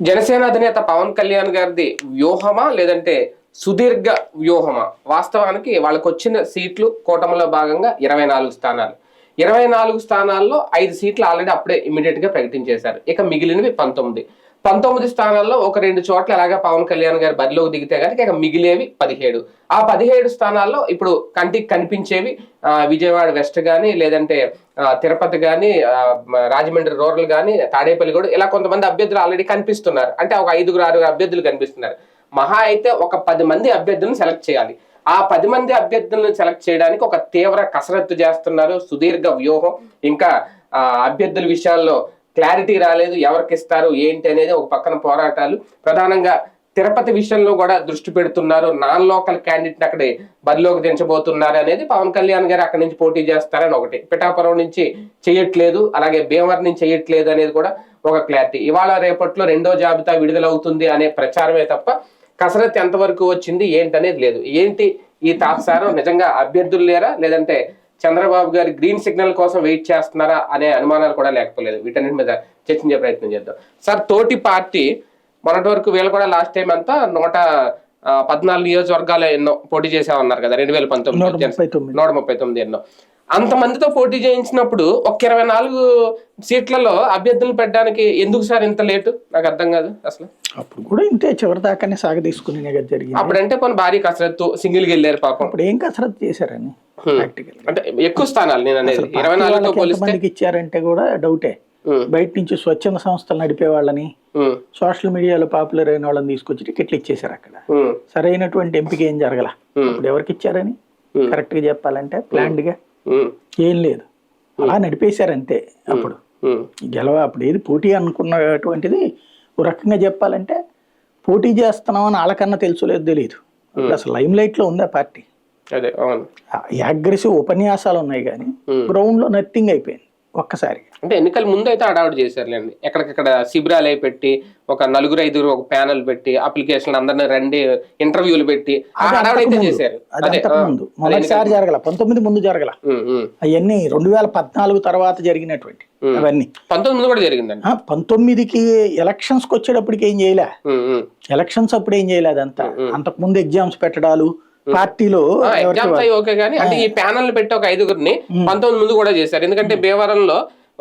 జనసేన అధినేత పవన్ కళ్యాణ్ గారిది వ్యూహమా లేదంటే సుదీర్ఘ వ్యూహమా? వాస్తవానికి వాళ్ళకు వచ్చిన సీట్లు కూటమిలో భాగంగా 24 స్థానాలు. 24 స్థానాల్లో 5 సీట్లు ఆల్రెడీ అప్పుడే ఇమీడియట్ గా ప్రకటించేశారు. ఇక మిగిలినవి 19 స్థానాల్లో ఒక 2 చోట్ల ఎలాగా పవన్ కళ్యాణ్ గారు బరిలోకి దిగితే కనుక ఇక మిగిలేవి 17. ఆ 17 స్థానాల్లో ఇప్పుడు కంటికి కనిపించేవి విజయవాడ వెస్ట్ గానీ, లేదంటే తిరుపతి గానీ, రాజమండ్రి రూరల్ గానీ, తాడేపల్లి కూడా ఇలా కొంతమంది అభ్యర్థులు ఆల్రెడీ కనిపిస్తున్నారు. అంటే ఒక 5-6 అభ్యర్థులు కనిపిస్తున్నారు. మహా అయితే ఒక 10 మంది అభ్యర్థులను సెలెక్ట్ చేయాలి. ఆ 10 మంది అభ్యర్థులను సెలెక్ట్ చేయడానికి ఒక తీవ్ర కసరత్తు చేస్తున్నారు. సుదీర్ఘ వ్యూహం. ఇంకా అభ్యర్థుల విషయాల్లో క్లారిటీ రాలేదు. ఎవరికి ఇస్తారు ఏంటి అనేది ఒక పక్కన పోరాటాలు. ప్రధానంగా తిరుపతి విషయంలో కూడా దృష్టి పెడుతున్నారు. నాన్ లోకల్ క్యాండిడేట్ అక్కడ బరిలోకి దించబోతున్నారు అనేది. పవన్ కళ్యాణ్ గారు అక్కడి నుంచి పోటీ చేస్తారని ఒకటి, పిఠాపురం నుంచి చేయట్లేదు, అలాగే భీమవరం నుంచి చేయట్లేదు అనేది కూడా ఒక క్లారిటీ. ఇవాళ రేపట్లో 2వ జాబితా విడుదలవుతుంది అనే ప్రచారమే తప్ప కసరత్తు ఎంతవరకు వచ్చింది ఏంటనేది లేదు. ఏంటి ఈ తాత్సారం? నిజంగా అభ్యర్థులు లేరా, లేదంటే చంద్రబాబు గారి గ్రీన్ సిగ్నల్ కోసం వెయిట్ చేస్తున్నారా అనే అనుమానాలు కూడా లేకపోలేదు. వీటన్నిటి మీద చర్చించే ప్రయత్నం చేద్దాం. సార్, తోటి పార్టీ మొన్నటి వరకు వీళ్ళు కూడా లాస్ట్ టైం అంతా 114 నియోజకవర్గాలు ఎన్నో పోటీ చేసామన్నారు కదా 2019 139 ఎన్నో. అంతమందితో పోటీ చేయించినప్పుడు ఒక 24 సీట్లలో అభ్యర్థులు పెట్టడానికి ఎందుకు సార్ ఇంత లేటు? నాకు అర్థం కాదు అసలు. అప్పుడు కూడా ఇంతే, చివరి దాకానే సాగ తీసుకుని జరిగింది. అప్పుడంటే కొన్ని భారీ కసరత్తు, సింగిల్ గా వెళ్ళారు పాపం. అప్పుడు ఏం కసరత్తు చేశారని అంటే ఎక్కువ స్థానాలు నేను అనేది 24తో పోలిస్తే ఇచ్చారంటే కూడా డౌటే. బయట నుంచి స్వచ్ఛంద సంస్థలు నడిపే వాళ్ళని, సోషల్ మీడియాలో పాపులర్ అయిన వాళ్ళని తీసుకొచ్చి టికెట్లు ఇచ్చేసారు. అక్కడ సరైనటువంటి ఎంపిక ఏం జరగల. ఇప్పుడు ఎవరికి ఇచ్చారని కరెక్ట్ గా చెప్పాలంటే ప్లాన్డ్ గా ఏం లేదు, అలా నడిపేశారంతే. అప్పుడు అప్పుడు ఏది పోటీ అనుకున్నటువంటిది ఓ రకంగా చెప్పాలంటే పోటీ చేస్తున్నామని వాళ్ళకన్నా తెలుసుకోలేదు తెలియదు. అసలు లైమ్ లైట్ లో ఉంది ఆ పార్టీ. అగ్రెసివ్ ఉపన్యాసాలు ఉన్నాయి కానీ గ్రౌండ్ లో నథింగ్ అయిపోయింది ఒక్కసారి. అంటే ఎన్నికల ముందు అయితే అడావుట్ చేశారులేండి. ఎక్కడికక్కడ శిబిరాలు పెట్టి ఒక 4-5 ఒక ప్యానల్ పెట్టి అప్లికేషన్ అందరిని రండి ఇంటర్వ్యూలు పెట్టి అయితే చేశారు. మొదటిసారి జరగల, 19 ముందు జరగల. అవన్నీ 2014 తర్వాత జరిగినటువంటి అవన్నీ 19 కూడా జరిగిందండి. 19కి ఎలక్షన్స్ కి వచ్చేటప్పటికి ఏం చేయలే. ఎలక్షన్స్ అప్పుడు ఏం చేయలేదు. అదంతా అంతకు ముందు ఎగ్జామ్స్ పెట్టడాలు పార్టీలో ఎగ్జామ్స్ అయ్యి ఓకే కానీ అంటే ఈ ప్యానల్ పెట్టి ఒక 5గురిని 19 ముందు కూడా చేశారు. ఎందుకంటే భీమవరంలో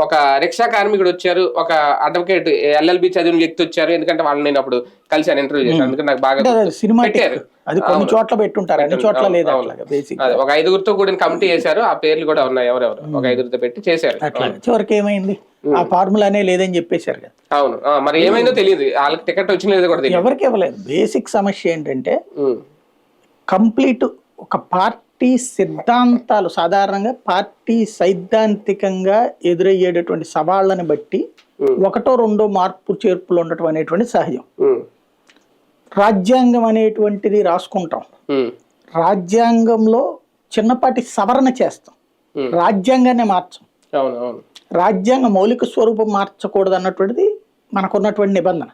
ఒక రిక్షా కార్మికుడు వచ్చారు, ఒక అడ్వకేట్ LLB చదివిన వ్యక్తి వచ్చారు. ఎందుకంటే వాళ్ళని నేను అప్పుడు కలిసాను, ఇంటర్వ్యూ చేశాను. ఎందుకంటే నాకు బాగా సినిమా అది కొన్ని చోట్ల పెట్టుంటారు, అన్ని చోట్ల లేదు. ఒక 5గురితో కూడిన కమిటీ చేశారు. ఆ పేర్లు కూడా ఉన్నాయి ఎవరెవరు, ఒక 5గురితో పెట్టి చేశారు. చివరికి ఏమైంది, ఆ ఫార్ములానే లేదని చెప్పేశారు కదా. అవును, మరి ఏమైందో తెలియదు. వాళ్ళకి టికెట్ వచ్చినది కూడా తెలియదు, ఎవరికి ఇవ్వలేదు. బేసిక్ సమస్య ఏంటంటే కంప్లీట్ ఒక పార్టీ సిద్ధాంతాలు, సాధారణంగా పార్టీ సైద్ధాంతికంగా ఎదురయ్యేటటువంటి సవాళ్ళని బట్టి 1-2 మార్పు చేర్పులు ఉండటం అనేటువంటి సహజం. రాజ్యాంగం అనేటువంటిది రాసుకుంటాం, రాజ్యాంగంలో చిన్నపాటి సవరణ చేస్తాం, రాజ్యాంగాన్ని మార్చం. రాజ్యాంగ మౌలిక స్వరూపం మార్చకూడదు అన్నటువంటిది మనకున్నటువంటి నిబంధన.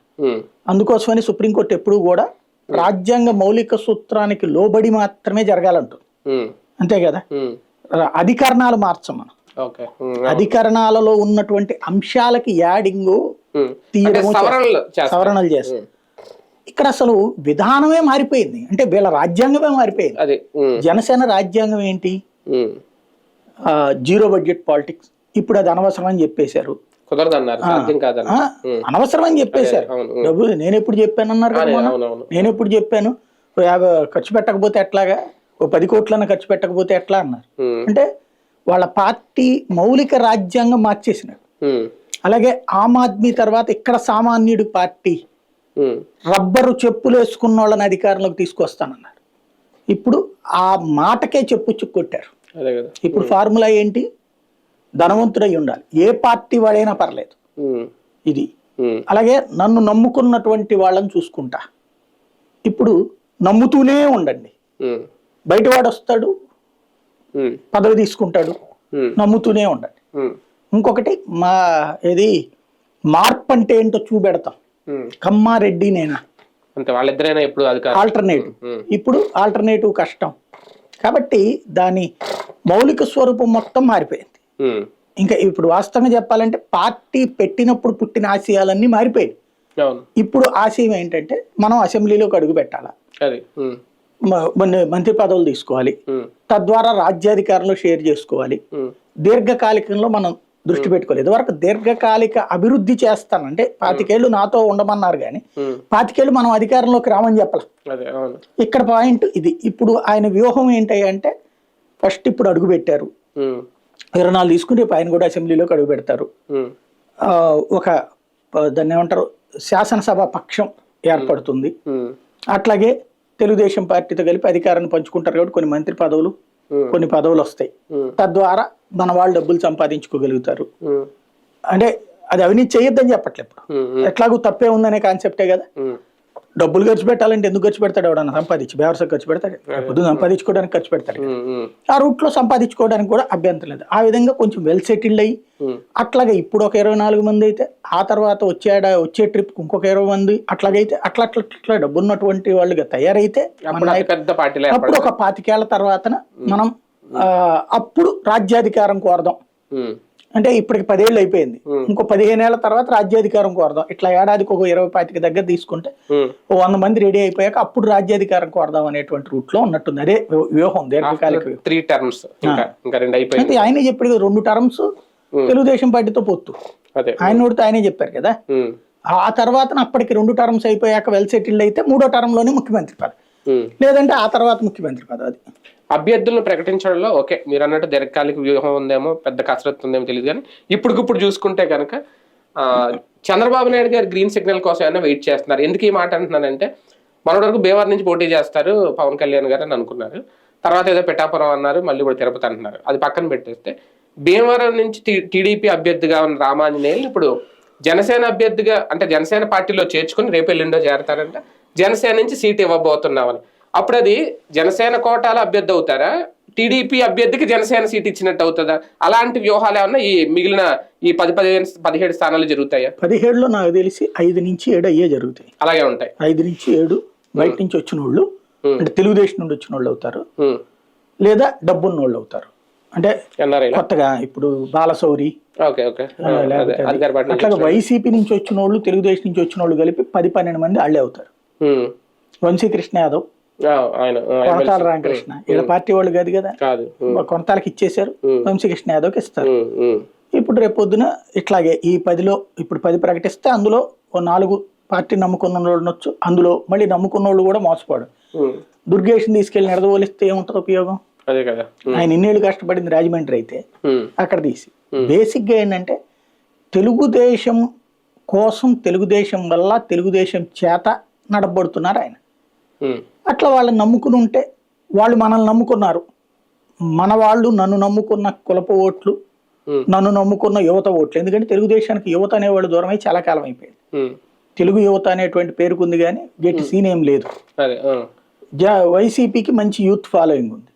అందుకోసమని సుప్రీంకోర్టు ఎప్పుడు కూడా రాజ్యాంగ మౌలిక సూత్రానికి లోబడి మాత్రమే జరగాలంటుంది. అంతే కదా. అధికరణాలు మార్చం మనం. అధికరణాలలో ఉన్నటువంటి అంశాలకి యాడింగ్ తీయడము, సవరణలు చేస్తాం. ఇక్కడ అసలు విధానమే మారిపోయింది. అంటే వీళ్ళ రాజ్యాంగమే మారిపోయింది. జనసేన రాజ్యాంగం ఏంటి? 0 బడ్జెట్ పాలిటిక్స్. ఇప్పుడు అది అనవసరం అని చెప్పేశారు. అనవసరం అని చెప్పేశారు. డబ్బు నేను ఎప్పుడు చెప్పాను అన్నారు కదా. నేను ఎప్పుడు చెప్పాను 50 ఖర్చు పెట్టకపోతే ఎట్లాగా, 10 కోట్లన్నా ఖర్చు పెట్టకపోతే ఎట్లా అన్నారు. అంటే వాళ్ళ పార్టీ మౌలిక రాజ్యాంగం మార్చేసినారు. అలాగే ఆమ్ ఆద్మీ తర్వాత ఇక్కడ సామాన్యుడి పార్టీ రబ్బరు చెప్పులు వేసుకున్న వాళ్ళని అధికారంలోకి తీసుకొస్తానన్నారు. ఇప్పుడు ఆ మాటకే చెప్పు కొట్టారు. ఇప్పుడు ఫార్ములా ఏంటి? ధనవంతుడై ఉండాలి, ఏ పార్టీ వాడైనా పర్లేదు, ఇది. అలాగే నన్ను నమ్ముకున్నటువంటి వాళ్ళని చూసుకుంటా. ఇప్పుడు నమ్ముతూనే ఉండండి. బయటవాడు వస్తాడు, పదవి తీసుకుంటాడు, నమ్ముతూనే ఉండండి. ఇంకొకటి మార్పు అంటే ఏంటో చూపెడతాం. కమ్మారెడ్డి నేనా, ఆల్టర్నేటివ్. ఇప్పుడు ఆల్టర్నేటివ్ కష్టం కాబట్టి దాని మౌలిక స్వరూపం మొత్తం మారిపోయింది. ఇంకా ఇప్పుడు వాస్తవంగా చెప్పాలంటే పార్టీ పెట్టినప్పుడు పుట్టిన ఆశయాలన్నీ మారిపోయాయి. అవును. ఇప్పుడు ఆశయం ఏంటంటే మనం అసెంబ్లీలోకి అడుగు పెట్టాలా, అది మంత్రి పదవులు తీసుకోవాలి, తద్వారా రాజ్యాధికారంలో షేర్ చేసుకోవాలి, దీర్ఘకాలికంలో మనం దృష్టి పెట్టుకోవాలి. ఇదివరకు దీర్ఘకాలిక అభివృద్ధి చేస్తానంటే 25 ఏళ్ళు నాతో ఉండమన్నారు కానీ 25 ఏళ్ళు మనం అధికారంలోకి రామని చెప్పాలి. ఇక్కడ పాయింట్ ఇది. ఇప్పుడు ఆయన వ్యూహం ఏంటి అంటే ఫస్ట్ ఇప్పుడు అడుగు పెట్టారు, 24 తీసుకుని రేపు ఆయన కూడా అసెంబ్లీలోకి అడుగు పెడతారు. ఒక దాన్ని ఏమంటారు శాసనసభ పక్షం ఏర్పడుతుంది. అట్లాగే తెలుగుదేశం పార్టీతో కలిపి అధికారాన్ని పంచుకుంటారు కాబట్టి కొన్ని మంత్రి పదవులు కొన్ని పదవులు వస్తాయి. తద్వారా మన వాళ్ళు డబ్బులు సంపాదించుకోగలుగుతారు. అంటే అది అవినీతి చేయొద్దని చెప్పట్లేదు. ఇప్పుడు ఎట్లాగూ తప్పే ఉందనే కాన్సెప్టే కదా. డబ్బులు ఖర్చు పెట్టాలంటే ఎందుకు ఖర్చు పెడతాడు? ఎవడన్నా సంపాదించి బేవర్సకు ఖర్చు పెడతాడు, పొద్దున సంపాదించుకోవడానికి ఖర్చు పెడతాడు. ఆ రూట్ లో సంపాదించుకోవడానికి కూడా అభ్యంతరం లేదు. ఆ విధంగా కొంచెం వెల్ సెటిల్డ్ అయ్యి అట్లాగే ఇప్పుడు ఒక 24 మంది అయితే ఆ తర్వాత వచ్చే ట్రిప్ ఇంకొక 20 మంది అట్లాగైతే అట్లా డబ్బు ఉన్నటువంటి వాళ్ళుగా తయారైతే అప్పుడు ఒక 25 ఏళ్ల తర్వాత మనం అప్పుడు రాజ్యాధికారం కోరదాం. అంటే ఇప్పటికి 10 ఏళ్ళు అయిపోయింది, ఇంకో 15 ఏళ్ల తర్వాత రాజ్యాధికారం కోరదాం. ఇట్లా ఏడాదికి ఒక 20-25 దగ్గర తీసుకుంటే 100 మంది రెడీ అయిపోయాక అప్పుడు రాజ్యాధికారం కోరదాం అనేటువంటి రూట్ లో ఉన్నట్టుంది. అదే వ్యూహం, దీర్ఘకాలిక వ్యూహం. 3 టర్మ్స్ అయితే ఆయనే చెప్పాడు 2 టర్మ్స్ తెలుగుదేశం పార్టీతో పొత్తు. ఆయన నోడితే ఆయనే చెప్పారు కదా. ఆ తర్వాత అప్పటికి 2 టర్మ్స్ అయిపోయాక వెల్ సెటిల్డ్ అయితే 3వ టర్మ్ లోనే ముఖ్యమంత్రి పదవి, లేదంటే ఆ తర్వాత ముఖ్యమంత్రి పదవి. అది అభ్యర్థులను ప్రకటించడంలో ఓకే మీరు అన్నట్టు దీర్ఘకాలిక వ్యూహం ఉందేమో, పెద్ద కసరత్తు ఉందేమో తెలియదు. కానీ ఇప్పటికిప్పుడు చూసుకుంటే కనుక చంద్రబాబు నాయుడు గారు గ్రీన్ సిగ్నల్ కోసం ఏమైనా వెయిట్ చేస్తున్నారు. ఎందుకు ఈ మాట అంటున్నానంటే మొన్నటి వరకు భీమవరం నుంచి పోటీ చేస్తారు పవన్ కళ్యాణ్ గారు అని అనుకున్నారు. తర్వాత ఏదో పిఠాపురం అన్నారు, మళ్ళీ ఇప్పుడు తిరుపతి అంటున్నారు. అది పక్కన పెట్టేస్తే భీమవరం నుంచి టీడీపీ అభ్యర్థిగా ఉన్న రామాంజనేయులు ఇప్పుడు జనసేన అభ్యర్థిగా అంటే జనసేన పార్టీలో చేర్చుకుని రేపు ఎల్లుండో చేరతారంట. జనసేన నుంచి సీట్ ఇవ్వబోతున్నామని. అప్పుడు అది జనసేన కోటాల అభ్యర్థి అవుతారా, టీడీపీ అభ్యర్థికి జనసేన సీట్ ఇచ్చినట్టు అవుతుందా? అలాంటి వ్యూహాలు ఏమన్నా ఈ మిగిలిన ఈ 10-17 స్థానాలు జరుగుతాయా? 17లో నాకు తెలిసి 5 నుంచి 7 అయ్యే జరుగుతాయి. అలాగే ఉంటాయి. 5 నుంచి 7 బయట నుంచి వచ్చిన వాళ్ళు అంటే తెలుగుదేశం నుండి వచ్చిన వాళ్ళు అవుతారు, లేదా డబ్బున్న వాళ్ళు అవుతారు. అంటే కొత్తగా ఇప్పుడు బాలశౌరి అట్లాగే వైసీపీ నుంచి వచ్చిన వాళ్ళు తెలుగుదేశం నుంచి వచ్చిన వాళ్ళు కలిపి 10-12 మంది వాళ్ళే అవుతారు. వంశీకృష్ణ యాదవ్, కొనతాల రామకృష్ణ వీళ్ళ పార్టీ వాళ్ళు కాదు కదా, కొనతాలకి ఇచ్చేసారు, వంశీకృష్ణ యాదవ్కి ఇస్తారు. ఇప్పుడు రేపు పొద్దున ఇట్లాగే ఈ 10లో ఇప్పుడు 10 ప్రకటిస్తే అందులో 4 పార్టీ నమ్ముకున్న వాళ్ళు ఉండొచ్చు. అందులో మళ్ళీ నమ్ముకున్న వాళ్ళు కూడా మోసపోడు. దుర్గేష్ని తీసుకెళ్లి నిడదవలిస్తే ఏముంటుంది ఉపయోగం? ఆయన ఇన్నేళ్ళు కష్టపడింది రాజమండ్రి అయితే అక్కడ తీసి బేసిక్ గా ఏంటంటే తెలుగుదేశం కోసం, తెలుగుదేశం వల్ల, తెలుగుదేశం చేత నడబడుతున్నారు ఆయన. అట్లా వాళ్ళని నమ్ముకుని ఉంటే వాళ్ళు మనల్ని నమ్ముకున్నారు. మన వాళ్ళు నన్ను నమ్ముకున్న కులప ఓట్లు, నన్ను నమ్ముకున్న యువత ఓట్లు. ఎందుకంటే తెలుగుదేశానికి యువత అనేవాళ్ళు దూరం అయి చాలా కాలం అయిపోయింది. తెలుగు యువత అనేటువంటి పేరుకుంది కానీ గట్టి సీన్ ఏం లేదు. వైసీపీకి మంచి యూత్ ఫాలోయింగ్ ఉంది.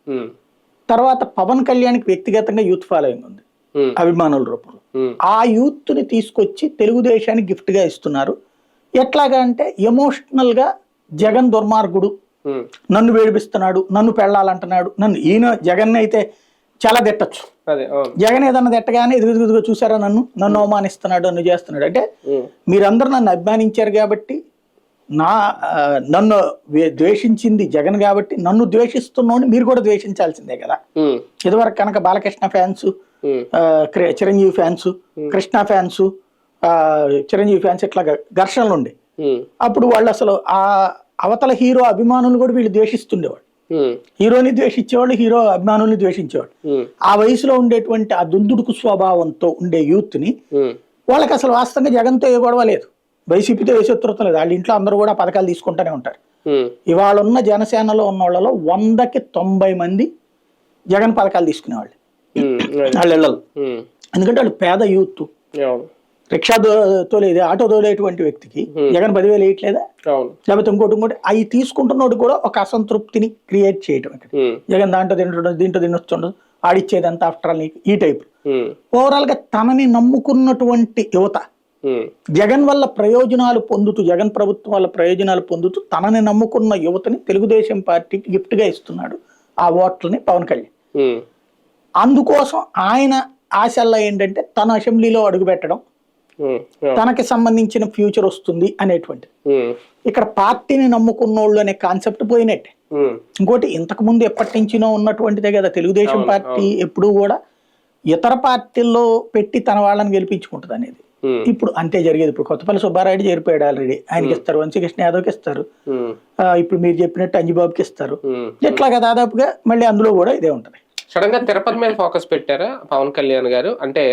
తర్వాత పవన్ కళ్యాణ్కి వ్యక్తిగతంగా యూత్ ఫాలోయింగ్ ఉంది అభిమానుల రూపంలో. ఆ యూత్ ని తీసుకొచ్చి తెలుగుదేశానికి గిఫ్ట్ గా ఇస్తున్నారు. ఎట్లాగా అంటే ఎమోషనల్ గా జగన్ దుర్మార్గుడు, నన్ను వేడిపిస్తున్నాడు, నన్ను పెళ్ళాలంటున్నాడు, ఈయన జగన్ అయితే చాలా తిట్టచ్చు. జగన్ ఏదన్నా తిట్టగానే ఎదుగుదిగుగా చూసారా నన్ను అవమానిస్తున్నాడు, నన్ను చేస్తున్నాడు. అంటే మీరందరూ నన్ను అభిమానించారు కాబట్టి, నన్ను ద్వేషించింది జగన్ కాబట్టి నన్ను ద్వేషిస్తున్నాడు మీరు కూడా ద్వేషించాల్సిందే కదా. ఇదివరకు కనుక Balakrishna fans, Chiranjeevi fans, Krishna fans, Chiranjeevi fans ఇట్లా ఘర్షణలు ఉండే. అప్పుడు వాళ్ళు అసలు ఆ అవతల హీరో అభిమానులు కూడా వీళ్ళు ద్వేషిస్తుండేవాడు. హీరోని ద్వేషించేవాళ్ళు, హీరో అభిమానుల్ని ద్వేషించేవాడు. ఆ వయసులో ఉండేటువంటి ఆ దుందుడుకు స్వభావంతో ఉండే యూత్ ని వాళ్ళకి అసలు వాస్తవంగా జగన్తో ఏ గొడవ లేదు, వైసీపీతో ఏ శత్రుత్వం లేదు. వాళ్ళ ఇంట్లో అందరూ కూడా పథకాలు తీసుకుంటూనే ఉంటారు. ఇవాళ ఉన్న జనసేనలో ఉన్న వాళ్ళలో 100కి 90 మంది జగన్ పథకాలు తీసుకునేవాళ్ళు వాళ్ళ ఇళ్లలో. ఎందుకంటే వాళ్ళు పేద యూత్. రిక్షా తోలేది, ఆటో తోలేటువంటి వ్యక్తికి జగన్ 10,000 వేయట్లేదా? లేకపోతే ఇంకోటి అవి తీసుకుంటున్నోడు కూడా ఒక అసంతృప్తిని క్రియేట్ చేయటం. ఇక్కడ జగన్ దాంట్లో దీంట్లో తినొస్తుండదు, ఆడిచ్చేదంతా ఆఫ్టర్ ఆల్ నీకు ఈ టైప్. ఓవరాల్ గా తనని నమ్ముకున్నటువంటి యువత జగన్ వల్ల ప్రయోజనాలు పొందుతూ, జగన్ ప్రభుత్వం వల్ల ప్రయోజనాలు పొందుతూ తనని నమ్ముకున్న యువతని తెలుగుదేశం పార్టీకి గిఫ్ట్ గా ఇస్తున్నాడు ఆ ఓట్లని పవన్ కళ్యాణ్. అందుకోసం ఆయన ఆశల్లో ఏంటంటే తన అసెంబ్లీలో అడుగు పెట్టడం, తనకి సంబంధించిన ఫ్యూచర్ వస్తుంది అనేటువంటిది. ఇక్కడ పార్టీని నమ్ముకున్నోళ్ళు అనే కాన్సెప్ట్ పోయినట్టే. ఇంకోటి ఇంతకు ముందు ఎప్పటి నుంచినో ఉన్నటువంటిదే కదా తెలుగుదేశం పార్టీ ఎప్పుడు కూడా ఇతర పార్టీల్లో పెట్టి తన వాళ్ళని గెలిపించుకుంటుంది అనేది. ఇప్పుడు అంతే జరిగేది. ఇప్పుడు కొత్తపల్లి సుబ్బారాయుడు చేరిపోయాడు ఆల్రెడీ, ఆయనకి ఇస్తారు. వంశీకృష్ణ యాదవ్కి ఇస్తారు, ఇప్పుడు మీరు చెప్పినట్టు అంజిబాబుకి ఇస్తారు. ఇట్లాగా దాదాపుగా మళ్ళీ అందులో కూడా ఇదే ఉంటది. సడన్ గా తిరుపతి మీద ఫోకస్ పెట్టారా పవన్ కళ్యాణ్ గారు? అంటే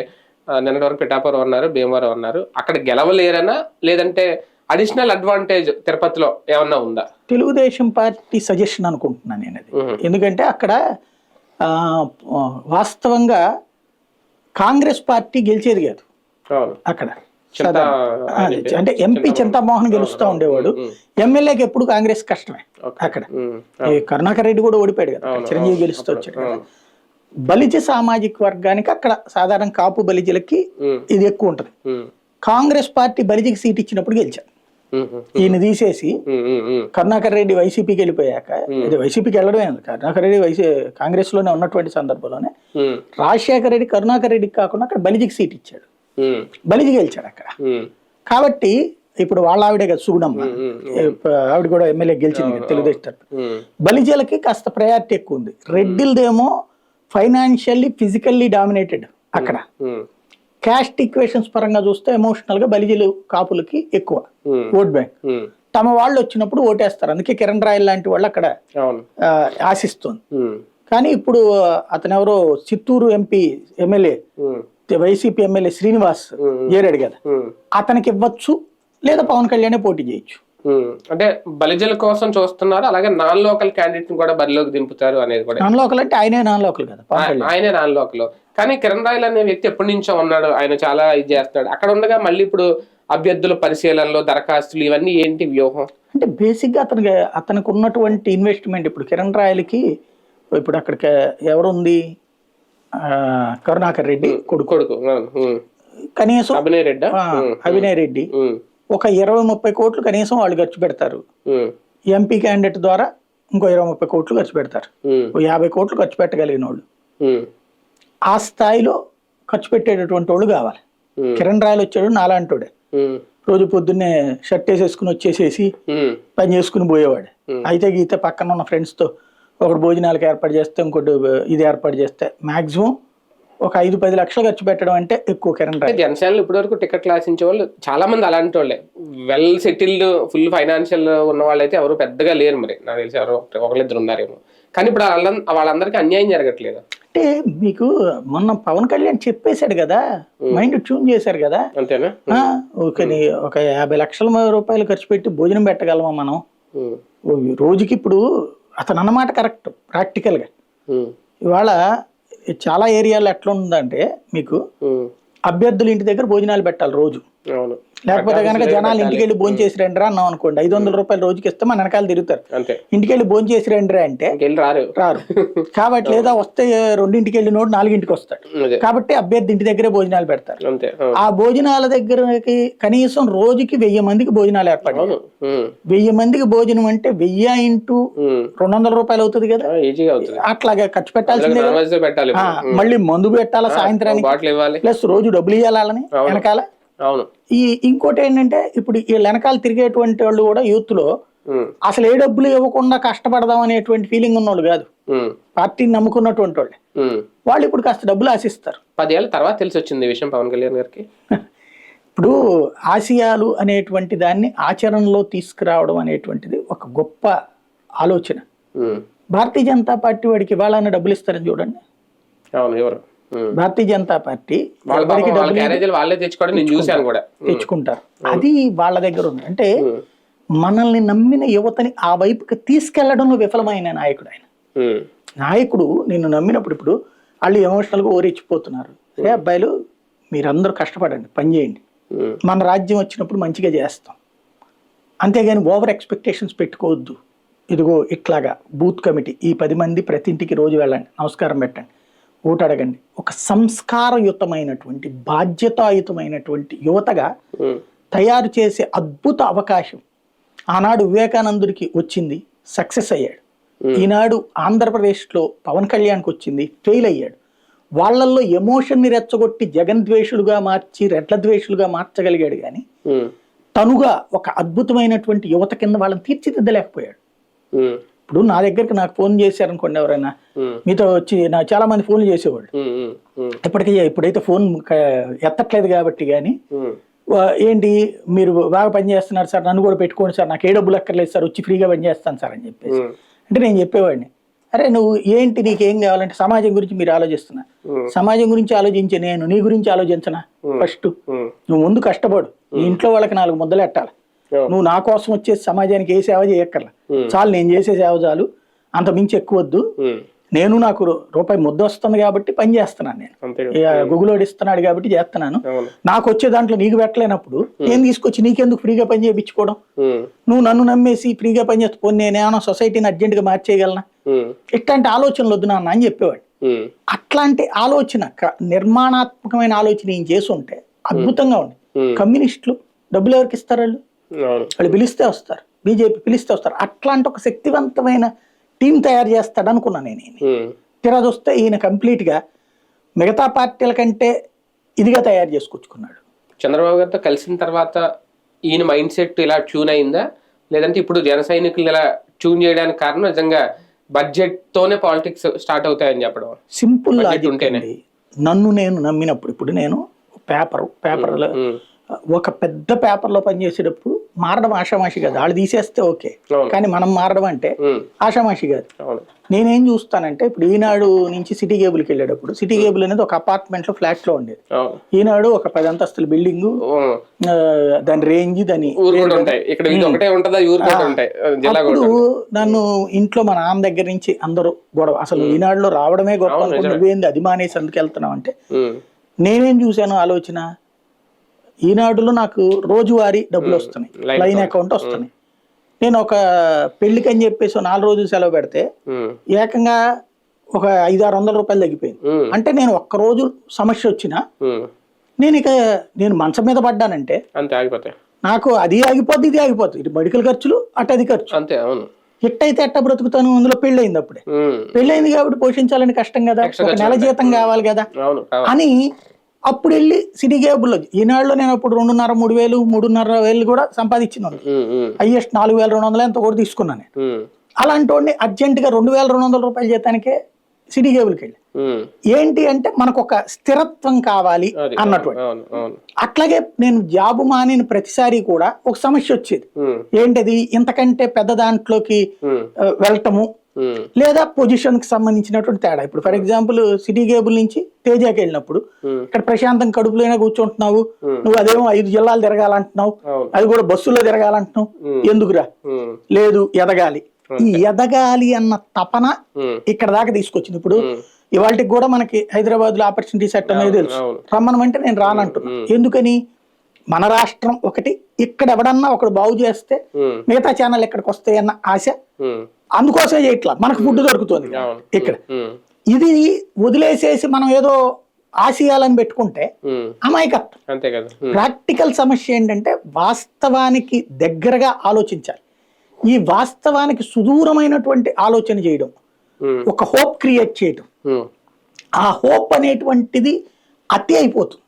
నిన్నటి వరకు పిఠాపురం అన్నారు, భీమవరం అన్నారు, అక్కడ గెలవలేరనా లేదంటే అడిషనల్ అడ్వాంటేజ్ తిరుపతిలో ఏమన్నా ఉందా? తెలుగుదేశం పార్టీ సజెషన్ అనుకుంటున్నాను నేను అది. ఎందుకంటే అక్కడ వాస్తవంగా కాంగ్రెస్ పార్టీ గెలిచేది కాదు అక్కడ. అంటే ఎంపీ చింతామోహన్ గెలుస్తూ ఉండేవాడు, ఎమ్మెల్యేకి ఎప్పుడు కాంగ్రెస్ కష్టమే అక్కడ. కరుణాకర్ రెడ్డి కూడా ఓడిపోయాడు కదా, చిరంజీవి గెలుస్తూ వచ్చాడు కదా. బలిజ సామాజిక వర్గానికి అక్కడ సాధారణ కాపు బలిజలకి ఇది ఎక్కువ ఉంటది. కాంగ్రెస్ పార్టీ బలిజకి సీట్ ఇచ్చినప్పుడు గెలిచారు. ఈయన తీసేసి కరుణాకర్ రెడ్డి వైసీపీకి వెళ్ళిపోయాక, ఇది వైసీపీకి వెళ్ళడమే, కరుణాకర్ రెడ్డి కాంగ్రెస్ లోనే ఉన్నటువంటి సందర్భంలోనే రాజశేఖర రెడ్డి కరుణాకర్ రెడ్డికి కాకుండా అక్కడ బలిజకి సీట్ ఇచ్చాడు, బలిజి గెలిచాడు అక్కడ. కాబట్టి ఇప్పుడు వాళ్ళ ఆవిడే కదా సుగుణమ్మ, ఆవిడ కూడా ఎమ్మెల్యే గెలిచింది తెలుగుదేశం తరఫున. బలిజలకి కాస్త ప్రయారిటీ ఎక్కువ ఉంది. రెడ్డిలదేమో ఫైనాన్షియల్లీ ఫిజికల్లీ డామినేటెడ్ అక్కడ. క్యాస్ట్ ఈక్వేషన్స్ పరంగా చూస్తే ఎమోషనల్ గా బలిజలు కాపులకి ఎక్కువ ఓట్ బ్యాంక్. తమ వాళ్ళు వచ్చినప్పుడు ఓటేస్తారు. అందుకే కిరణ్ రాయల్ లాంటి వాళ్ళు అక్కడ ఆశిస్తుంది. కానీ ఇప్పుడు అతను ఎవరో Chittoor MLA YCP MLA Srinivas చేరాడు కదా, అతనికి ఇవ్వచ్చు, లేదా పవన్ కళ్యాణ్ పోటీ చేయొచ్చు. అంటే బలిజల కోసం చూస్తున్నారు, అలాగే నాన్ లోకల్ క్యాండిడేట్ కూడా బరిలోకి దింపుతారు అనేది కూడా. నాన్ లోకల్ అంటే ఆయనే నాన్ లోకల్ కదా, ఆయనే నాన్ లోకల్. కానీ కిరణ్ రాయల్ అనే వ్యక్తి ఎప్పటి నుంచో ఉన్నాడు, ఆయన చాలా ఇది చేస్తున్నాడు. అక్కడ ఉండగా మళ్ళీ ఇప్పుడు అభ్యర్థుల పరిశీలనలో దరఖాస్తులు ఇవన్నీ ఏంటి వ్యూహం? అంటే బేసిక్ గా అతనికి ఉన్నటువంటి ఇన్వెస్ట్మెంట్. ఇప్పుడు కిరణ్ రాయల్కి ఇప్పుడు అక్కడికి ఎవరుంది, కరుణాకర్ రెడ్డి కొడుకు కనీసం అభినయ్ రెడ్డి ఒక 20-30 కోట్లు కనీసం వాళ్ళు ఖర్చు పెడతారు. ఎంపీ క్యాండిడేట్ ద్వారా ఇంకో 20-30 కోట్లు ఖర్చు పెడతారు. 50 కోట్లు ఖర్చు పెట్టగలిగిన వాళ్ళు, ఆ స్థాయిలో ఖర్చు పెట్టేటటువంటి వాళ్ళు కావాలి. కిరణ్ రాయల్ వచ్చాడు నాలాంటోడే, రోజు పొద్దున్నే షర్ట్ వేసేసుకుని వచ్చేసేసి పని చేసుకుని పోయేవాడు. అయితే గీతే పక్కన ఉన్న ఫ్రెండ్స్ తో ఒకటి భోజనాలకు ఏర్పాటు చేస్తే, ఇంకోటి ఇది ఏర్పాటు చేస్తే మాక్సిమం ఒక 5-10 లక్షలు ఖర్చు పెట్టడం అంటే ఎక్కువ. కిరణ్ రాయల్ జనసేనలో ఇప్పటి వరకు టికెట్లు ఆశించే వాళ్ళు చాలా మంది అలాంటి వాళ్ళే, వెల్ సెటిల్డ్ ఫుల్ ఫైనాన్షియల్ ఉన్న వాళ్ళు అయితే ఎవరు పెద్దగా లేరు. మరి నాకు తెలిసి ఎవరు ఒకళ్ళిద్దరు ఉన్నారేమో. కానీ ఇప్పుడు వాళ్ళందరికీ అన్యాయం జరగట్లేదు. అంటే మీకు మొన్న పవన్ కళ్యాణ్ చెప్పేశాడు కదా, మైండ్ ట్యూన్ చేశారు కదా. అంతేనా? ఒక 50 లక్షల రూపాయలు ఖర్చు పెట్టి భోజనం పెట్టగలమా మనం రోజుకి? ఇప్పుడు అతను అన్నమాట కరెక్ట్. ప్రాక్టికల్ గా ఇవాళ చాలా ఏరియాలో ఎట్లా ఉందంటే, మీకు అభ్యర్థులు ఇంటి దగ్గర భోజనాలు పెట్టాలి రోజు. లేకపోతే కనుక జనాలు ఇంటికి వెళ్ళి భోజనం చేసి రండిరా అన్నాం అనుకోండి, 500 రూపాయలు రోజుకి ఇస్తే మన వెనకాల తిరుగుతారు. ఇంటికి వెళ్ళి భోజనం చేసి రండిరా అంటే రారు. కాబట్టి లేదా వస్తే 2ంటికి వెళ్ళినోడు 4ంటికి వస్తాడు. కాబట్టి అభ్యర్థి ఇంటి దగ్గరే భోజనాలు పెడతారు. ఆ భోజనాల దగ్గరకి కనీసం రోజుకి 1000 మందికి భోజనాలు ఏర్పాటు. 1000 మందికి భోజనం అంటే 1000 ఇంటూ 200 రూపాయలు అవుతుంది కదా. అట్లాగే ఖర్చు పెట్టాల్సిందే. మళ్ళీ మందు పెట్టాలా సాయంత్రానికి, ప్లస్ రోజు డబ్బులు ఇవ్వాలని వెనకాల. ఇంకోటి ఏంటంటే, ఇప్పుడు వీళ్ళ వెనకాల తిరిగేటువంటి వాళ్ళు కూడా యూత్ లో అసలు ఏ డబ్బులు ఇవ్వకుండా కష్టపడదాం అనేటువంటి ఫీలింగ్ ఉన్నోళ్ళు కాదు, పార్టీని నమ్ముకున్నటువంటి వాళ్ళే. వాళ్ళు ఇప్పుడు కాస్త డబ్బులు ఆశిస్తారు. 10 ఏళ్ళ తర్వాత తెలిసి వచ్చింది ఈ విషయం పవన్ కళ్యాణ్ గారికి. ఇప్పుడు ఆశయాలు అనేటువంటి దాన్ని ఆచరణలో తీసుకురావడం అనేటువంటిది ఒక గొప్ప ఆలోచన. భారతీయ జనతా పార్టీ వాడికి ఇవాళ డబ్బులు ఇస్తారని చూడండి. భారతీయ జనతా పార్టీ తెచ్చుకుంటారు. అది వాళ్ళ దగ్గర ఉంది. అంటే మనల్ని నమ్మిన యువతని ఆ వైపుకి తీసుకెళ్లడంలో విఫలమైన నాయకుడు ఆయన. నాయకుడు నిన్ను నమ్మినప్పుడు ఇప్పుడు వాళ్ళు ఎమోషనల్ గా ఓరిచ్చిపోతున్నారు. అరే అబ్బాయిలు, మీరందరూ కష్టపడండి, పని చేయండి, మన రాజ్యం వచ్చినప్పుడు మంచిగా చేస్తాం, అంతేగాని ఓవర్ ఎక్స్పెక్టేషన్స్ పెట్టుకోవద్దు. ఇదిగో ఇట్లాగా బూత్ కమిటీ, ఈ 10 మంది ప్రతి ఇంటికి రోజు వెళ్ళండి, నమస్కారం పెట్టండి, ఓటు అడగండి. ఒక సంస్కారయుతమైనటువంటి బాధ్యతాయుతమైనటువంటి యువతగా తయారు చేసే అద్భుత అవకాశం ఆనాడు వివేకానందుడికి వచ్చింది, సక్సెస్ అయ్యాడు. ఈనాడు ఆంధ్రప్రదేశ్లో పవన్ కళ్యాణ్కి వచ్చింది, ఫెయిల్ అయ్యాడు. వాళ్ళల్లో ఎమోషన్ని రెచ్చగొట్టి జగన్ ద్వేషులుగా మార్చి రెడ్ల ద్వేషులుగా మార్చగలిగాడు కానీ తనుగా ఒక అద్భుతమైనటువంటి యువత కింద వాళ్ళని తీర్చిదిద్దలేకపోయాడు. ఇప్పుడు నా దగ్గరికి నాకు ఫోన్ చేశారనుకోండి ఎవరైనా, మీతో వచ్చి నాకు చాలా మంది ఫోన్లు చేసేవాళ్ళు. ఇప్పుడైతే ఫోన్ ఎత్తట్లేదు కాబట్టి కానీ, ఏంటి మీరు బాగా పనిచేస్తున్నారు సార్, నన్ను కూడా పెట్టుకోండి సార్, నాకు ఏ డబ్బులు అక్కర్లేదు సార్, వచ్చి ఫ్రీగా పనిచేస్తాను సార్ అని చెప్పేసి అంటే నేను చెప్పేవాడిని, అరే నువ్వు ఏంటి, నీకేం కావాలంటే సమాజం గురించి మీరు ఆలోచిస్తున్నా, సమాజం గురించి ఆలోచించే నేను నీ గురించి ఆలోచించనా? ఫస్ట్ నువ్వు ముందు కష్టపడు, నీ ఇంట్లో వాళ్ళకి 4 ముద్దలు ఎట్టాలి, నువ్వు నా కోసం వచ్చేసి సమాజానికి ఏ సేవ చేయక్కర్లా, చాలు నేను చేసే సేవ చాలు, అంత మించి ఎక్కువద్దు, నేను నాకు రూపాయి ముద్ద వస్తుంది కాబట్టి పని చేస్తున్నాను, నేను గుగులోడు ఇస్తున్నాడు కాబట్టి చేస్తున్నాను, నాకు వచ్చే దాంట్లో నీకు పెట్టలేనప్పుడు నేను తీసుకొచ్చి నీకెందుకు ఫ్రీగా పని చేయించుకోవడం, నువ్వు నన్ను నమ్మేసి ఫ్రీగా పని చేస్తా పోనీ నేనేమన్నా సొసైటీని అర్జెంట్ గా మార్చేయగలనా, ఇట్లాంటి ఆలోచనలు వద్దు నాన్న అని చెప్పేవాడు. అట్లాంటి ఆలోచన నిర్మాణాత్మకమైన ఆలోచన ఏం చేసి ఉంటే అద్భుతంగా ఉంది. కమ్యూనిస్టులు డబ్బులు ఎవరికి ఇస్తారు, వాళ్ళు పిలిస్తే వస్తారు, బీజేపీ పిలిస్తే వస్తారు, అట్లాంటి ఒక శక్తివంతమైన టీం తయారు చేస్తాడు అనుకున్నా నేను. తిరగదు వస్తే ఈయన కంప్లీట్ గా మిగతా పార్టీల కంటే ఇదిగా తయారు చేసుకొచ్చుకున్నాడు. చంద్రబాబు గారితో కలిసిన తర్వాత ఈయన మైండ్ సెట్ ఇలా ట్యూన్ అయిందా, లేదంటే ఇప్పుడు జన సైనికులు ఇలా ట్యూన్ చేయడానికి కారణం నిజంగా బడ్జెట్ తోనే పాలిటిక్స్ స్టార్ట్ అవుతాయని చెప్పడం? సింపుల్ ఉంటేనే నన్ను నేను నమ్మినప్పుడు, ఇప్పుడు నేను పేపర్లో ఒక పెద్ద పేపర్లో పనిచేసేటప్పుడు మారడం ఆషామాషి కాదు, వాళ్ళు తీసేస్తే ఓకే, కానీ మనం మారడం అంటే ఆషామాషి కాదు. నేనేం చూస్తానంటే ఇప్పుడు ఈనాడు నుంచి సిటీ కేబుల్కి వెళ్ళేటప్పుడు, సిటీ కేబుల్ అనేది ఒక అపార్ట్మెంట్ లో ఫ్లాట్ లో ఉండేది, ఈనాడు ఒక 10 అంతస్తుల బిల్డింగ్, దాని రేంజ్, దాని అప్పుడు నన్ను ఇంట్లో మా నాన్న దగ్గర నుంచి అందరూ గొడవ, అసలు ఈనాడులో రావడమే గొప్ప అనుకుంటే నువ్వేంది అది మానేసి అందుకు వెళ్తున్నావు అంటే, నేనేం చూశాను ఆలోచన, ఈనాడులో నాకు రోజువారీ డబ్బులు వస్తున్నాయి, లైన్ అకౌంట్ వస్తున్నాయి, నేను ఒక పెళ్లికి అని చెప్పేసి 4 రోజులు సెలవు పెడితే ఏకంగా ఒక 500-600 రూపాయలు తగ్గిపోయింది. అంటే నేను ఒక్కరోజు సమస్య వచ్చినా నేను మంచం మీద పడ్డానంటే నాకు అది ఆగిపోద్ది, ఇది ఆగిపోతుంది, ఇటు మెడికల్ ఖర్చులు అటు అది ఖర్చు, ఎట్టయితే ఎట్ట బ్రతుకుతాను, అందులో పెళ్ళయింది, అప్పుడే పెళ్ళయింది కాబట్టి పోషించాలని కష్టం కదా, ఒక నెల జీతం కావాలి కదా అని అప్పుడు వెళ్ళి సిటీ కేబుల్లో ఈనాడులో నేను అప్పుడు 2,500, 3,000 కూడా సంపాదించినాను, హైయెస్ట్ 4,200 ఎంత కూడా తీసుకున్నాను నేను. అలాంటి వాడిని అర్జెంట్ గా 2,200 రూపాయల జీతానికే సిటీ కేబుల్కి వెళ్ళి, ఏంటి అంటే మనకు ఒక స్థిరత్వం కావాలి అన్నటువంటి. అట్లాగే నేను జాబు మానిన ప్రతిసారి కూడా ఒక సమస్య వచ్చేది, ఏంటది, ఇంతకంటే పెద్ద దాంట్లోకి వెళ్ళటము లేదా పొజిషన్ కి సంబంధించినటువంటి తేడా. ఇప్పుడు ఫర్ ఎగ్జాంపుల్ సిటీ కేబుల్ నుంచి తేజాకి వెళ్ళినప్పుడు ఇక్కడ ప్రశాంతం కడుపులోనే కూర్చుంటున్నావు, నువ్వు అదేమో 5 జిల్లాలు తిరగాలంటున్నావు, అది కూడా బస్సులో తిరగాలంటున్నావు, ఎందుకురా, లేదు ఎదగాలి, ఈ ఎదగాలి అన్న తపన ఇక్కడ దాకా తీసుకొచ్చింది. ఇప్పుడు ఇవాళకి కూడా మనకి హైదరాబాద్ లో ఆపర్చునిటీ సెట్ అనేది తెలుసు, రమ్మనమంటే నేను రానంటున్నా, ఎందుకని, మన రాష్ట్రం ఒకటి, ఇక్కడ ఎవడన్నా ఒకడు బాగు చేస్తే మిగతా ఛానల్ ఎక్కడికి వస్తాయి అన్న ఆశ, అందుకోసమే చేయట్లా, మనకు ఫుడ్ దొరుకుతుంది ఇక్కడ. ఇది వదిలేసేసి మనం ఏదో ఆశయాలని పెట్టుకుంటే అమాయకత్వం. ప్రాక్టికల్ సమస్య ఏంటంటే వాస్తవానికి దగ్గరగా ఆలోచించాలి, ఈ వాస్తవానికి సుదూరమైనటువంటి ఆలోచన చేయడం, ఒక హోప్ క్రియేట్ చేయడం, ఆ హోప్ అనేటువంటిది అతి అయిపోతుంది.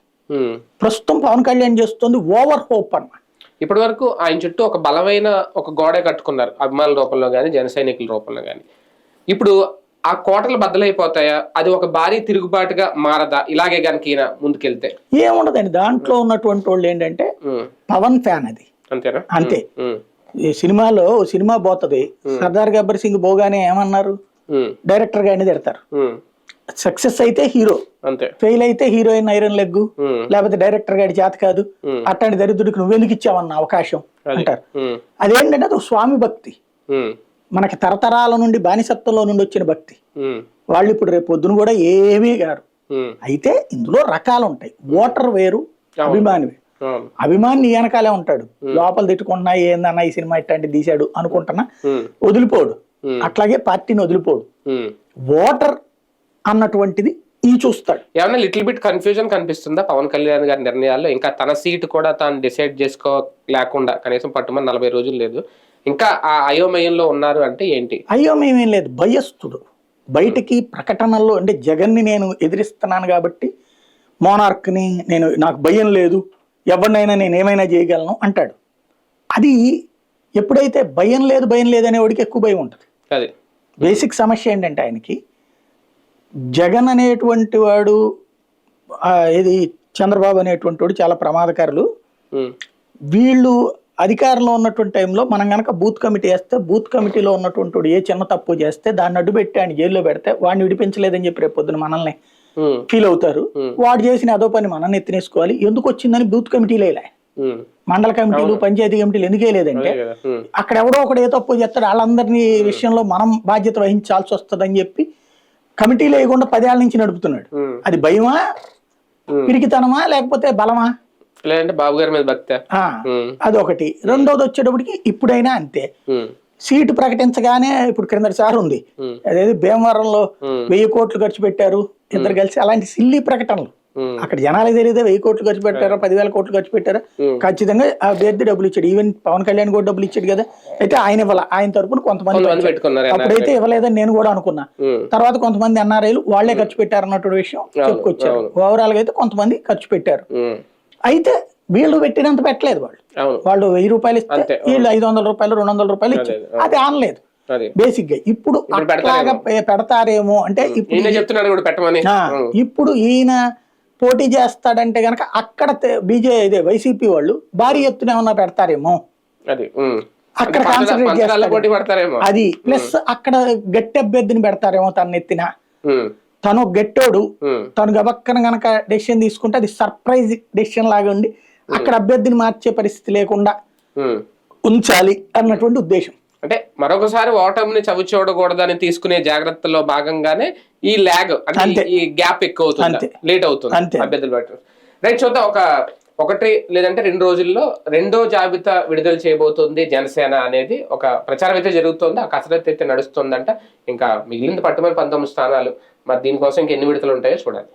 ప్రస్తుతం పవన్ కళ్యాణ్ చేస్తుంది ఓవర్ హోప్ అన్నమాట. ఇప్పటి వరకు ఆయన చుట్టూ ఒక బలమైన ఒక గోడే కట్టుకున్నారు, అభిమానుల రూపంలో కానీ జన సైనికుల రూపంలో కానీ. ఇప్పుడు ఆ కోటలు బద్దలైపోతాయా, అది ఒక భారీ తిరుగుబాటుగా మారదా ఇలాగే కనుక ఈయన ముందుకెళ్తే? ఏముండదండి, దాంట్లో ఉన్నటువంటి వాళ్ళు ఏంటంటే పవన్ ఫ్యాన్, అది అంతేనా, అంతే. ఈ సినిమాలో సినిమా పోతుంది, సర్దార్ గబ్బర్ సింగ్ పోగానే ఏమన్నారు, డైరెక్టర్ గారిని తిడతారు, సక్సెస్ అయితే హీరో, ఫెయిల్ అయితే హీరోయిన్ ఐరన్ లెగ్, లేకపోతే డైరెక్టర్ గారి చేత కాదు, అట్లాంటి దరిద్రుడికి నువ్వెందుకు ఇచ్చావన్న అవకాశం అంటారు. అదేంటంటే అది స్వామి భక్తి, మనకి తరతరాల నుండి బానిసత్వంలో నుండి వచ్చిన భక్తి. వాళ్ళు ఇప్పుడు రేపు పొద్దున కూడా ఏమీ గారు. అయితే ఇందులో రకాలు ఉంటాయి, ఓటర్ వేరు, అభిమాని వేరు. అభిమాని వెనకాలే ఉంటాడు, లోపల తిట్టుకున్నా ఏందన్నా ఈ సినిమా ఇట్లాంటి తీశాడు అనుకుంటున్నా వదిలిపోడు, అట్లాగే పార్టీని వదిలిపోడు. ఓటర్ అన్నటువంటిది ఈ చూస్తాడు. ఏమన్నా లిటిల్ బిట్ కన్ఫ్యూజన్ కనిపిస్తుందా పవన్ కళ్యాణ్ గారి నిర్ణయాల్లో? ఇంకా తన సీట్ కూడా తాను డిసైడ్ చేసుకోలేకుండా కనీసం పట్టుమని 40 రోజులు లేదు, ఇంకా ఆ అయోమయంలో ఉన్నారు అంటే ఏంటి? అయోమయం ఏం లేదు, భయస్థుడు. బయటికి ప్రకటనల్లో అంటే జగన్ని నేను ఎదిరిస్తున్నాను కాబట్టి మోనార్క్ని నాకు భయం లేదు, ఎవరినైనా నేను ఏమైనా చేయగలను అంటాడు. అది ఎప్పుడైతే భయం లేదు అనేవాడికి ఎక్కువ భయం ఉంటుంది. బేసిక్ సమస్య ఏంటంటే ఆయనకి జగన్ అనేటువంటి వాడు ఇది చంద్రబాబు అనేటువంటి వాడు చాలా ప్రమాదకారులు. వీళ్ళు అధికారంలో ఉన్నటువంటి టైంలో మనం కనుక బూత్ కమిటీ వేస్తే బూత్ కమిటీలో ఉన్నటువంటి వాడు ఏ చిన్న తప్పు చేస్తే దాన్ని అడ్డుపెట్టి ఆయన జైల్లో పెడితే వాడిని విడిపించలేదని చెప్పి రేపు పొద్దున మనల్ని ఫీల్ అవుతారు. వాడు చేసిన అదో పని మనల్ని ఎత్తినేసుకోవాలి. ఎందుకు వచ్చిందని బూత్ కమిటీలే మండల కమిటీలు పంచాయతీ కమిటీలు ఎందుకే లేదంటే అక్కడ ఎవడో ఒకడు ఏ తప్పు చేస్తాడు వాళ్ళందరినీ విషయంలో మనం బాధ్యత వహించాల్సి వస్తుందని చెప్పి కమిటీలు వేయకుండా 10 ఏళ్ల నుంచి నడుపుతున్నాడు. అది భయమా, పిరికితనమా, లేకపోతే బలమా, లేదంటే బాబు గారి మీద భక్తి? అదొకటి. రెండోది వచ్చేటప్పటికి ఇప్పుడైనా అంతే, సీటు ప్రకటించగానే ఇప్పుడు క్రిందటిసారి ఉంది అదేది భీమవరంలో 1000 కోట్లు ఖర్చు పెట్టారు ఇద్దరు కలిసి, అలాంటి సిల్లీ ప్రకటనలు. అక్కడ జనాలకు తెలియదే 1000 కోట్లు ఖర్చు పెట్టారా 10,000 కోట్లు ఖర్చు పెట్టారా, ఖచ్చితంగా ఆ అభ్యర్థి డబ్బులు ఇచ్చాడు. ఈవెన్ పవన్ కళ్యాణ్ కూడా డబ్బులు ఇచ్చాడు కదా. అయితే ఆయన ఇవ్వాల, ఆయన తరపున కొంతమంది అప్పుడైతే ఇవ్వలేదని నేను కూడా అనుకున్నా. తర్వాత కొంతమంది ఎన్ఆర్ఐలు వాళ్లే ఖర్చు పెట్టారు అన్నటువంటి విషయం చెప్పుకొచ్చారు. ఓవరాల్ గా అయితే కొంతమంది ఖర్చు పెట్టారు. అయితే వీళ్ళు పెట్టినంత పెట్టలేదు. వాళ్ళు 1000 రూపాయలు ఇస్తే వీళ్ళు 500 రూపాయలు 200 రూపాయలు ఇచ్చారు. అది ఆనలేదు బేసిక్ గా. ఇప్పుడు అట్లాగా పెడతారేమో అంటే ఇప్పుడు ఈయన పోటీ చేస్తాడంటే గనక అక్కడ వైసీపీ వాళ్ళు భారీ ఎత్తున ఏమన్నా పెడతారేమో, అక్కడ కాన్సన్ట్రేట్ చేస్తారు. అది ప్లస్ అక్కడ గట్టి అభ్యర్థిని పెడతారేమో తన ఎత్తిన. తను గట్టోడు, తను గబక్కన గనక డెసిషన్ తీసుకుంటే అది సర్ప్రైజ్ డెసిషన్ లాగా ఉండి అక్కడ అభ్యర్థిని మార్చే పరిస్థితి లేకుండా ఉంచాలి అన్నటువంటి ఉద్దేశం. అంటే మరొకసారి ఓటమిని చవి చూడకూడదని తీసుకునే జాగ్రత్తలో భాగంగానే ఈ ల్యాగ్ అంటే ఈ గ్యాప్ ఎక్కువ అవుతుంది, లేట్ అవుతుంది అభ్యర్థులు పెట్టడం. రైట్, చూద్దాం. ఒకటి లేదంటే 2 రోజుల్లో రెండో జాబితా విడుదల చేయబోతుంది జనసేన అనేది ఒక ప్రచారం అయితే జరుగుతుంది. ఆ కసరత్తు అయితే నడుస్తుందంట. ఇంకా మిగిలింది పట్టుమని 19 స్థానాలు. మరి దీనికోసం ఇంకెన్ని విడతలు ఉంటాయో చూడాలి.